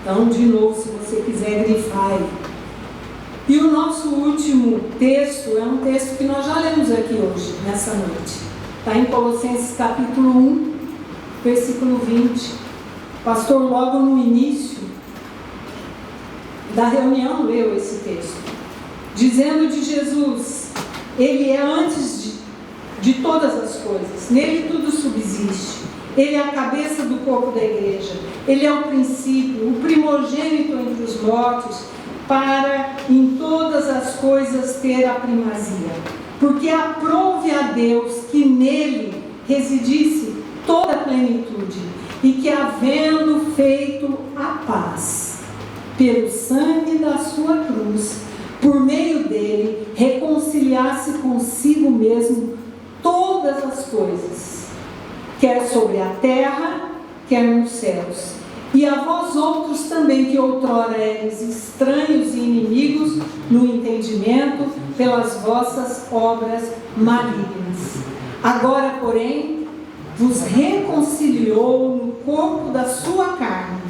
[SPEAKER 1] Então, de novo, se você quiser grifar aí. E o nosso último texto é um texto que nós já lemos aqui hoje, nessa noite. Está em Colossenses capítulo 1, versículo 20. O pastor, logo no início da reunião, leu esse texto, dizendo de Jesus: Ele é antes de todas as coisas. Nele tudo subsiste. Ele é a cabeça do corpo da igreja. Ele é o princípio, o primogênito entre os mortos, para em todas as coisas ter a primazia. Porque aprouve a Deus que nele residisse toda a plenitude, e que, havendo feito a paz pelo sangue da sua cruz, por meio dele reconciliasse consigo mesmo todas as coisas, quer sobre a terra, quer nos céus. E a vós outros também, que outrora eres estranhos e inimigos no entendimento, pelas vossas obras malignas. Agora, porém, vos reconciliou no corpo da sua carne,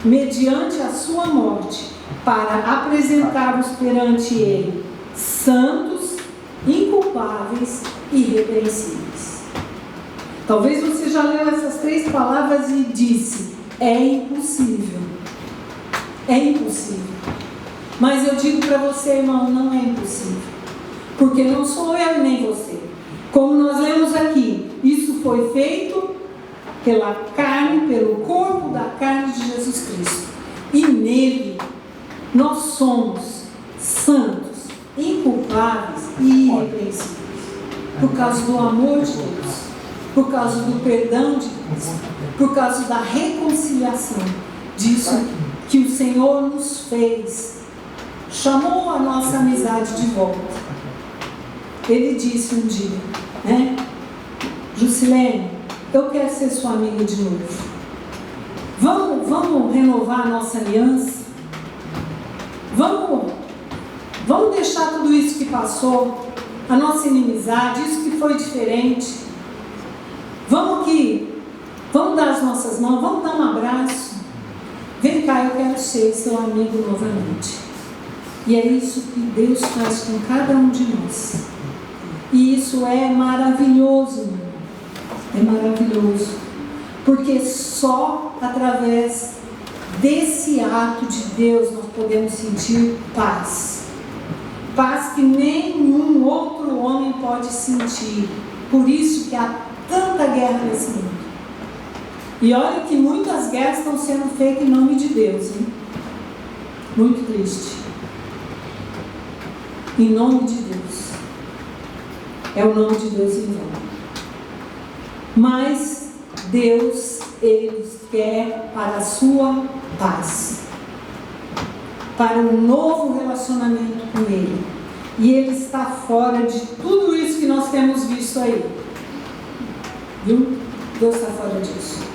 [SPEAKER 1] mediante a sua morte, para apresentar-vos perante ele santos, inculpáveis e irrepreensíveis. Talvez você já leu essas 3 palavras e disse: é impossível. É impossível. Mas eu digo para você, irmão, não é impossível. Porque não sou eu nem você. Como nós lemos aqui, isso foi feito pela carne, pelo corpo da carne de Jesus Cristo. E nele nós somos santos, inculpáveis e irrepreensíveis. Por causa do amor de Deus, por causa do perdão de Deus, por causa da reconciliação disso que o Senhor nos fez. Chamou a nossa amizade de volta. Ele disse um dia, né? Jusilene, eu quero ser sua amiga de novo. Vamos renovar a nossa aliança? Vamos deixar tudo isso que passou, a nossa inimizade, isso que foi diferente. Vamos dar as nossas mãos, vamos dar um abraço. Vem cá, eu quero ser seu amigo novamente. E é isso que Deus faz com cada um de nós. E isso é maravilhoso, meu irmão. É maravilhoso. Porque só através desse ato de Deus nós podemos sentir paz. Paz que nenhum outro homem pode sentir. Por isso que há tanta guerra nesse mundo. E olha que muitas guerras estão sendo feitas em nome de Deus, hein? Muito triste. Em nome de Deus. É o nome de Deus em vão. Mas Deus, Ele nos quer para a sua paz. Para um novo relacionamento com Ele. E Ele está fora de tudo isso que nós temos visto aí. Viu? Deus está fora disso.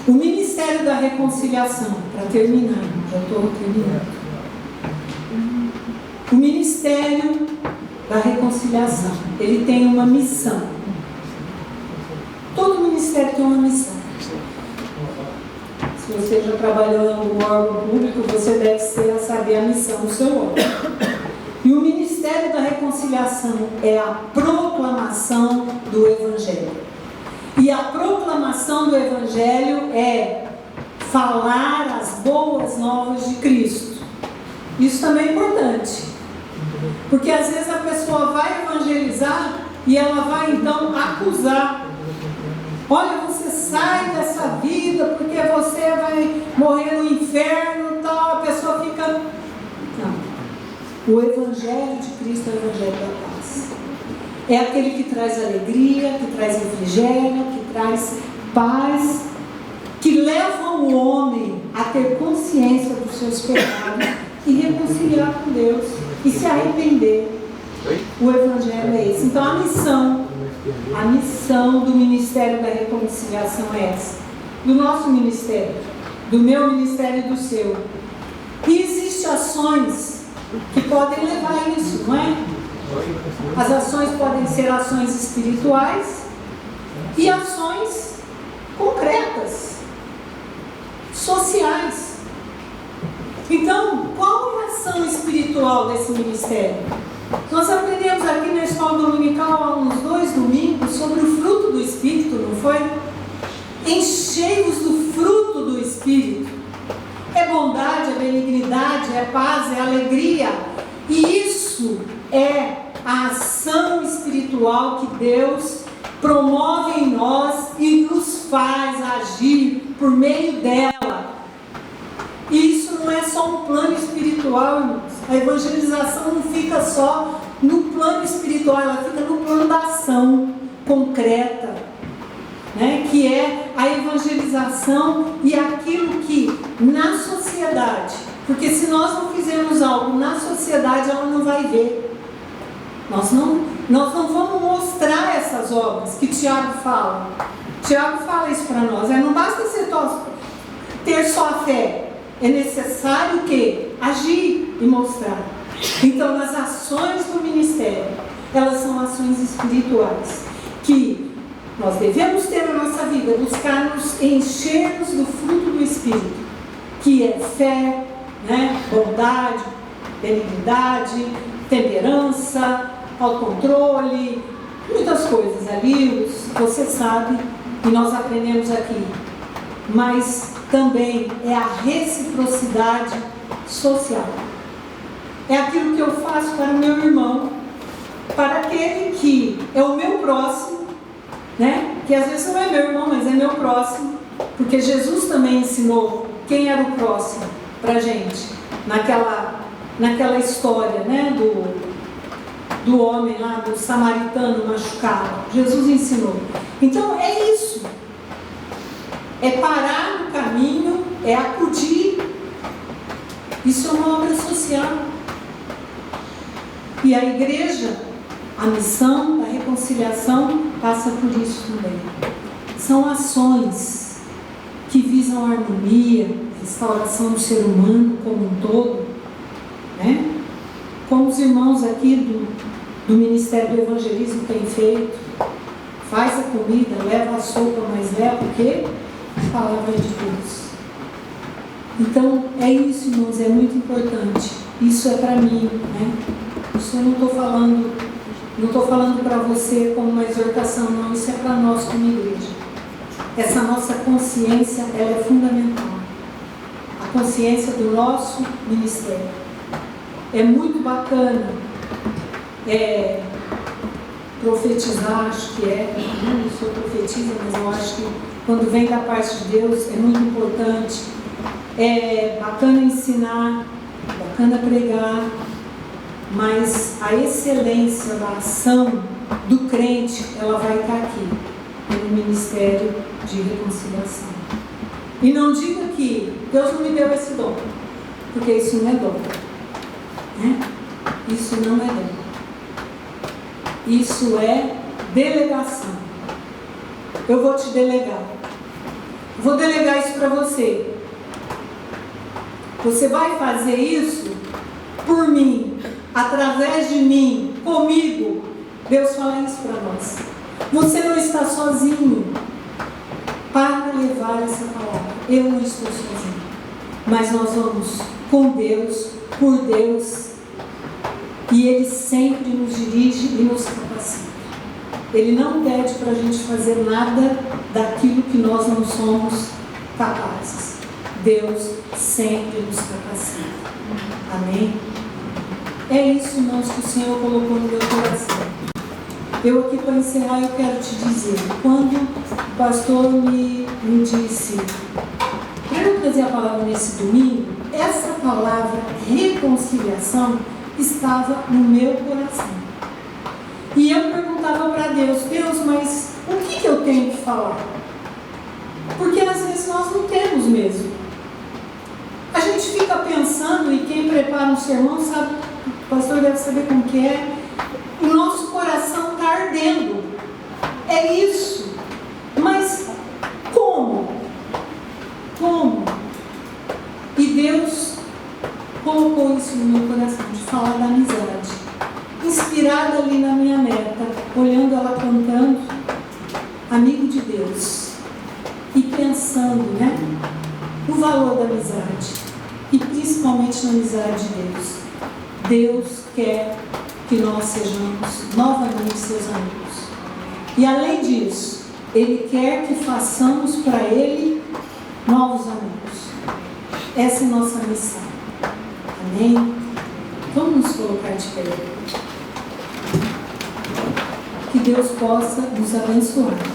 [SPEAKER 1] O Ministério da Reconciliação, para terminar, já estou terminando. O Ministério da Reconciliação, ele tem uma missão. Todo ministério tem uma missão. Se você já trabalhou em algum órgão público, você deve saber a missão do seu órgão. E o Ministério da Reconciliação é a proclamação do Evangelho. E a proclamação do Evangelho é falar as boas novas de Cristo. Isso também é importante. Porque às vezes a pessoa vai evangelizar e ela vai então acusar. Olha, você sai dessa vida porque você vai morrer no inferno e tal. A pessoa fica... Não. O Evangelho de Cristo é o Evangelho da paz. É aquele que traz alegria, que traz refrigério, que traz paz, que leva o homem a ter consciência dos seus pecados e reconciliar com Deus e se arrepender. O Evangelho é esse. Então a missão do Ministério da Reconciliação é essa. Do nosso ministério, do meu ministério e do seu. E existem ações que podem levar a isso, não é? As ações podem ser ações espirituais e ações concretas, sociais. Então, qual é a ação espiritual desse ministério? Nós aprendemos aqui na escola dominical há uns 2 domingos sobre o fruto do Espírito, não foi? Enchei-vos do fruto do Espírito. É bondade, é benignidade, é paz, é alegria. E isso é a ação espiritual sobrenatural que Deus promove em nós e nos faz agir por meio dela. E isso não é só um plano espiritual, irmãos. A evangelização não fica só no plano espiritual, ela fica no plano da ação concreta, né? Que é a evangelização e aquilo que na sociedade, porque se nós não fizermos algo na sociedade, ela não vai ver. Nós não vamos mostrar essas obras que Tiago fala. Tiago fala isso para nós. Não basta ter só a fé. É necessário o quê? Agir e mostrar. Então, nas ações do ministério, elas são ações espirituais que nós devemos ter na nossa vida, buscar nos enchermos do fruto do Espírito, que é fé, né? Bondade, benignidade, temperança, autocontrole, muitas coisas ali, você sabe, e nós aprendemos aqui. Mas também é a reciprocidade social. É aquilo que eu faço para o meu irmão, para aquele que é o meu próximo, né? Que às vezes não é meu irmão, mas é meu próximo, porque Jesus também ensinou quem era o próximo para a gente, naquela história, né? Do homem lá, do samaritano machucado. Jesus ensinou. Então é isso. É parar no caminho, é acudir. Isso é uma obra social. E a igreja, a missão da reconciliação passa por isso também. São ações que visam a harmonia, restauração do ser humano como um todo, né? Como os irmãos aqui do Ministério do Evangelismo têm feito. Faz a comida, leva a sopa, mas leva o quê? A palavra de Deus. Então, é isso, irmãos, é muito importante. Isso é para mim, né? Isso eu não estou falando para você como uma exortação, não. Isso é para nós como igreja. Essa nossa consciência, ela é fundamental. A consciência do nosso ministério. É muito bacana profetizar, acho que não sou profetisa, mas eu acho que quando vem da parte de Deus é muito importante. É bacana ensinar, bacana pregar, mas a excelência da ação do crente, ela vai estar aqui, no Ministério de Reconciliação. E não diga que Deus não me deu esse dom, porque isso não é dom, né? Isso não é dom. Isso é delegação. Eu vou te delegar. Vou delegar isso para você. Você vai fazer isso por mim, através de mim, comigo. Deus fala isso para nós. Você não está sozinho para levar essa palavra. Eu não estou sozinho. Mas nós vamos com Deus, por Deus. E Ele sempre nos dirige e nos capacita. Ele não pede para a gente fazer nada daquilo que nós não somos capazes. Deus sempre nos capacita. Amém? É isso, irmãos, que o Senhor colocou no meu coração. Eu aqui, para encerrar, eu quero te dizer, quando o pastor me disse para eu trazer a palavra nesse domingo, essa palavra reconciliação estava no meu coração. E eu perguntava para Deus, mas o que eu tenho que falar? Porque às vezes nós não temos mesmo. A gente fica pensando, e quem prepara um sermão sabe, o pastor deve saber como que é, o nosso coração está ardendo. É isso. Mas como? Como? E Deus colocou isso no meu coração, de falar da amizade. Inspirada ali na minha neta, olhando ela cantando, amigo de Deus. E pensando, né, no valor da amizade. E principalmente na amizade de Deus. Deus quer que nós sejamos novamente seus amigos. E além disso, Ele quer que façamos para Ele novos amigos. Essa é a nossa missão. Amém? Vamos nos colocar de pé. Que Deus possa nos abençoar.